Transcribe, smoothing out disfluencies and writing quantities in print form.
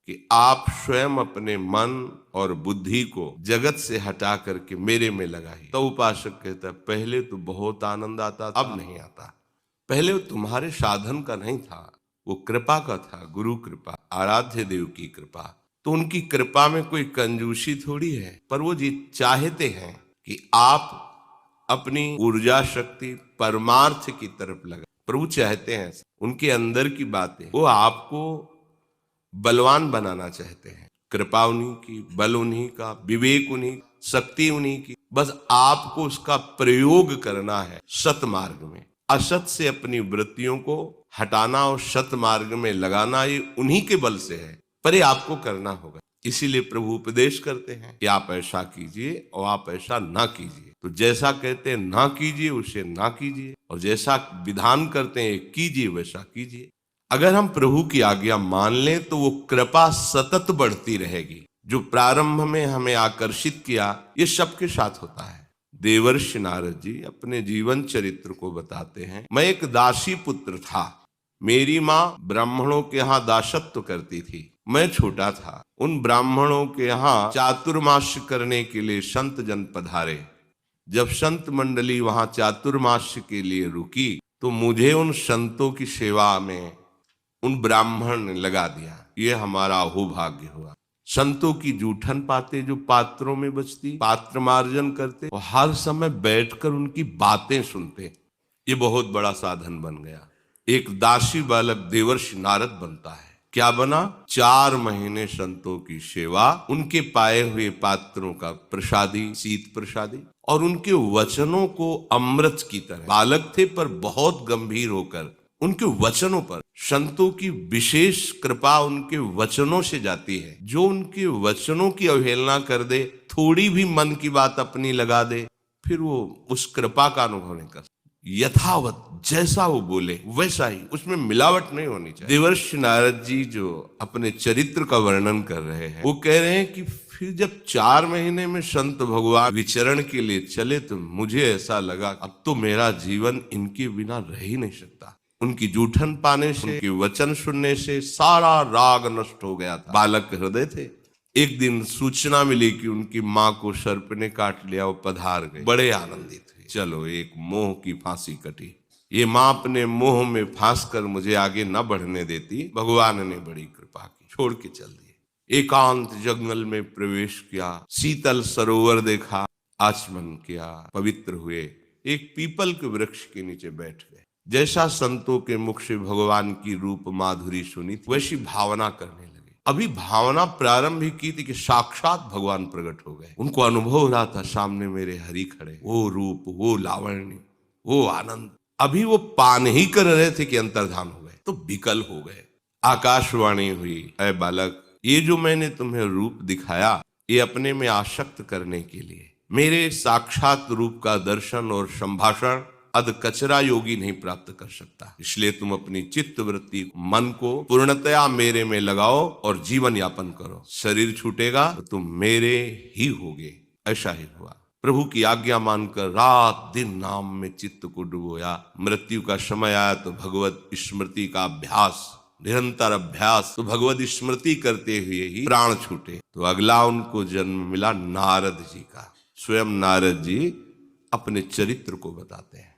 कि आप स्वयं अपने मन और बुद्धि को जगत से हटा करके मेरे में लगाइए। तो उपासक कहता है पहले तो बहुत आनंद आता था, अब नहीं आता। पहले वो तुम्हारे साधन का नहीं था, वो कृपा का था, गुरु कृपा, आराध्य देव की कृपा। तो उनकी कृपा में कोई कंजूसी थोड़ी है, पर वो जी चाहते हैं कि आप अपनी ऊर्जा शक्ति परमार्थ की तरफ लगा। प्रभु चाहते हैं, उनके अंदर की बातें, वो आपको बलवान बनाना चाहते हैं। कृपा उन्हीं की, बल उन्हीं का, विवेक उन्हीं, शक्ति उन्हीं की, बस आपको उसका प्रयोग करना है सत मार्ग में। असत से अपनी वृत्तियों को हटाना और सत मार्ग में लगाना ये उन्हीं के बल से है, पर ये आपको करना होगा। इसीलिए प्रभु उपदेश करते हैं कि आप ऐसा कीजिए और आप ऐसा ना कीजिए। तो जैसा कहते हैं ना कीजिए उसे ना कीजिए, और जैसा विधान करते हैं कीजिए वैसा कीजिए। अगर हम प्रभु की आज्ञा मान लें तो वो कृपा सतत बढ़ती रहेगी। जो प्रारंभ में हमें आकर्षित किया, ये सबके साथ होता है। देवर्षि नारद जी अपने जीवन चरित्र को बताते हैं। मैं एक दासी पुत्र था, मेरी माँ ब्राह्मणों के यहाँ दासत्व करती थी। मैं छोटा था, उन ब्राह्मणों के यहाँ चातुर्मास्य करने के लिए संत जन पधारे। जब संत मंडली वहां चातुर्मास्य के लिए रुकी तो मुझे उन संतों की सेवा में उन ब्राह्मण ने लगा दिया। ये हमारा अहोभाग्य हुआ। संतों की जूठन पाते जो पात्रों में बचती, पात्र मार्जन करते और हर समय बैठकर उनकी बातें सुनते, ये बहुत बड़ा साधन बन गया। एक दासी बालक देवर्षि नारद बनता है। क्या बना? 4 महीने संतों की सेवा, उनके पाए हुए पात्रों का प्रसादी, शीत प्रसादी, और उनके वचनों को अमृत की तरह। बालक थे पर बहुत गंभीर होकर उनके वचनों पर संतों की विशेष कृपा उनके वचनों से जाती है। जो उनके वचनों की अवहेलना कर दे, थोड़ी भी मन की बात अपनी लगा दे, फिर वो उस कृपा का अनुभव नहीं कर। यथावत जैसा वो बोले वैसा ही, उसमें मिलावट नहीं होनी चाहिए। देवर्षि नारद जी जो अपने चरित्र का वर्णन कर रहे हैं, वो कह रहे हैं कि फिर जब 4 महीने में संत भगवान विचरण के लिए चले तो मुझे ऐसा लगा अब तो मेरा जीवन इनके बिना रह ही नहीं सकता। उनकी जूठन पाने से, उनके वचन सुनने से सारा राग नष्ट हो गया था। बालक हृदय थे। एक दिन सूचना मिली कि उनकी माँ को सर्प ने काट लिया, वो पधार गए, बड़े आनंदित हुए। चलो एक मोह की फांसी कटी। ये माँ अपने मोह में फांस कर मुझे आगे न बढ़ने देती, भगवान ने बड़ी कृपा की, छोड़ के चल दिए। एकांत जंगल में प्रवेश किया, शीतल सरोवर देखा, आचमन किया, पवित्र हुए, एक पीपल के वृक्ष के नीचे बैठ गए। जैसा संतों के मुख से भगवान की रूप माधुरी सुनी थी, वैसी भावना करने लगे। अभी भावना प्रारंभ ही की थी कि साक्षात भगवान प्रकट हो गए। उनको अनुभव हो रहा था सामने मेरे हरि खड़े, वो रूप, वो लावण्य, वो आनंद। अभी वो पान ही कर रहे थे कि अंतर्धान हो गए, तो विकल हो गए। आकाशवाणी हुई, ऐ बालक, ये जो मैंने तुम्हें रूप दिखाया, ये अपने में आसक्त करने के लिए। मेरे साक्षात रूप का दर्शन और संभाषण अध कचरा योगी नहीं प्राप्त कर सकता। इसलिए तुम अपनी चित्त वृत्ति, मन को पूर्णतया मेरे में लगाओ और जीवन यापन करो। शरीर छूटेगा तो तुम मेरे ही होगे। ऐसा ही हुआ। प्रभु की आज्ञा मानकर रात दिन नाम में चित्त को डुबोया। मृत्यु का समय आया तो भगवत स्मृति का अभ्यास, निरंतर अभ्यास, तो भगवत स्मृति करते हुए ही प्राण छूटे। तो अगला उनको जन्म मिला नारद जी का। स्वयं नारद जी अपने चरित्र को बताते हैं।